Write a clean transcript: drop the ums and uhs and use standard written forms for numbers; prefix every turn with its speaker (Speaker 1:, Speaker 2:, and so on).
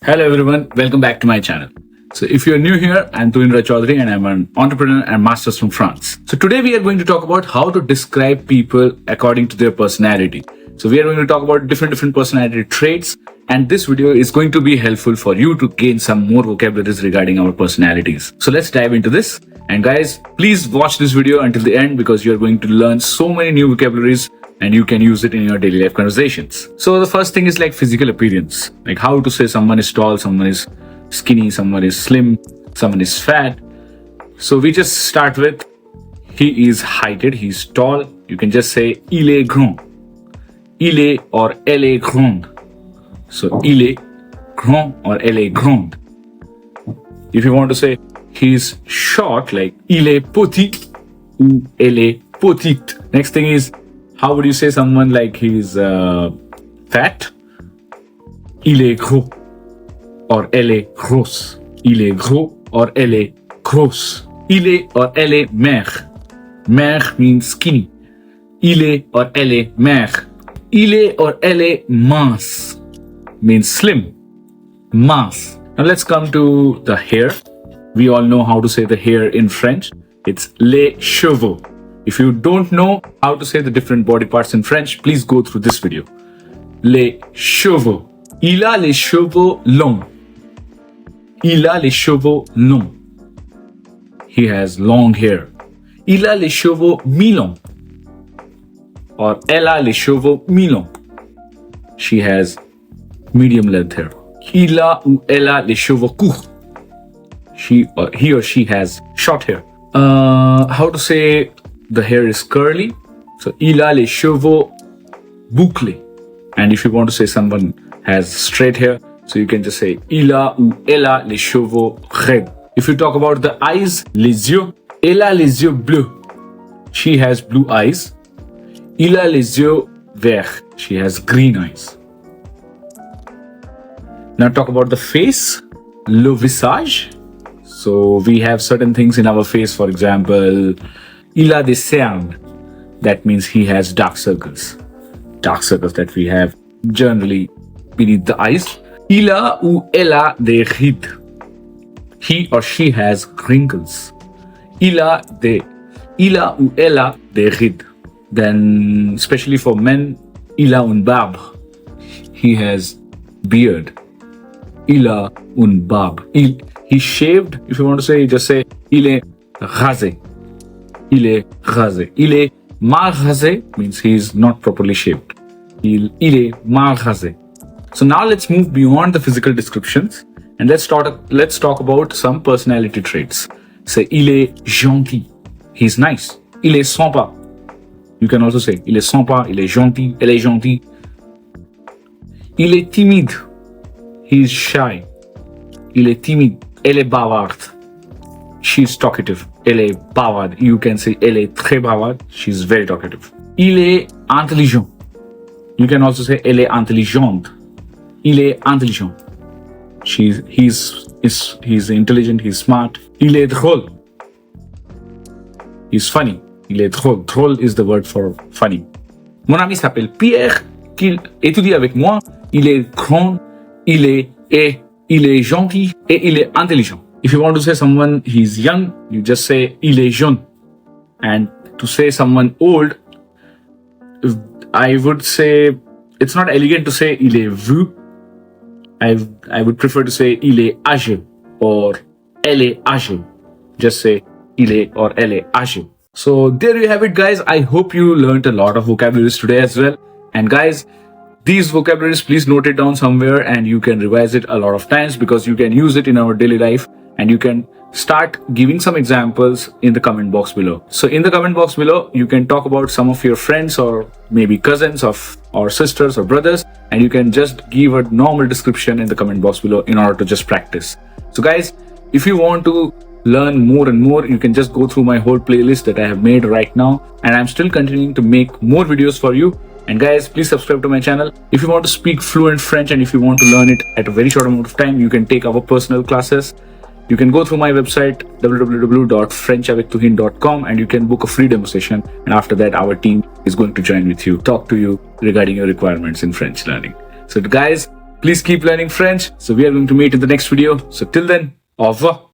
Speaker 1: Hello everyone, welcome back to my channel. So if you're new here, I'm Tuindra Chaudhary and I'm an entrepreneur and master's from France. So today we are going to talk about how to describe people according to their personality. So we are going to talk about different personality traits, and this video is going to be helpful for you to gain some more vocabularies regarding our personalities. So let's dive into this. And guys, please watch this video until the end because you're going to learn so many new vocabularies and you can use it in your daily life conversations. So the first thing is like physical appearance, like how to say someone is tall, someone is skinny, someone is slim, someone is fat. So we just start with he is heighted, he's tall. You can just say il est grand. Il est or elle est grande. So il est grand or elle est grande. If you want to say he's short, like il est petit ou elle est petite. Next thing is, how would you say someone like he's fat? Il est gros or elle est grosse. Il est gros or elle est grosse. Il est or elle est maigre. Maigre means skinny. Il est or elle est maigre. Il est or elle est mince means slim. Mince. Now let's come to the hair. We all know how to say the hair in French. It's les cheveux. If you don't know how to say the different body parts in French, please go through this video. Les cheveux. Il a les cheveux longs. Il a les cheveux longs. He has long hair. Il a les cheveux mi-longs. Or elle a les cheveux mi-longs. She has medium length hair. Il a ou elle a les cheveux courts. He or she has short hair. How to say the hair is curly? So il a les cheveux bouclés. And if you want to say someone has straight hair, so you can just say il a ou elle a les cheveux raides. If you talk about the eyes, les yeux, elle a les yeux bleus. She has blue eyes. Il a les yeux verts. She has green eyes. Now talk about the face, le visage. So we have certain things in our face. For example, il a des cernes. That means he has dark circles. Dark circles that we have generally beneath the eyes. Il a ou elle a des rides. He or she has wrinkles. Il a ou elle a des rides. Then, especially for men, il a une barbe. He has beard. Il a une barbe. He shaved. If you want to say, just say il est rasé. Il est rasé. Il est mal rasé means he is not properly shaved. Il est mal rasé. So now let's move beyond the physical descriptions and let's talk about some personality traits. Say il est gentil. He's nice. Il est sympa. You can also say il est sympa, il est gentil, elle est gentille. Il est timide. He is shy. Il est timide. Elle est bavarde. She's talkative. Elle est bavarde. You can say elle est très bavarde. She's very talkative. Il est intelligent. You can also say elle est intelligente. Il est intelligent. He's intelligent. He's smart. Il est drôle. He's funny. Il est drôle. Drôle is the word for funny. Mon ami s'appelle Pierre, qu'il étudie avec moi. Il est grand, il est gentil et il est intelligent. If you want to say someone he's young, you just say il est jeune. And to say someone old, I would say it's not elegant to say il est vieux. I would prefer to say il est âgé or elle est âgée. Just say il est or elle est âgée. So there you have it, guys. I hope you learned a lot of vocabularies today as well. And guys, these vocabularies, please note it down somewhere and you can revise it a lot of times because you can use it in our daily life and you can start giving some examples in the comment box below. So in the comment box below, you can talk about some of your friends or maybe cousins or sisters or brothers, and you can just give a normal description in the comment box below in order to just practice. So guys, if you want to learn more and more, you can just go through my whole playlist that I have made right now, and I'm still continuing to make more videos for you. And guys, please subscribe to my channel. If you want to speak fluent French and if you want to learn it at a very short amount of time, you can take our personal classes. You can go through my website www.frenchavictuhin.com and you can book a free demo session, and after that our team is going to join with you, talk to you regarding your requirements in French learning. So guys, Please keep learning French. So we are going to meet in the next video. So till then, au revoir.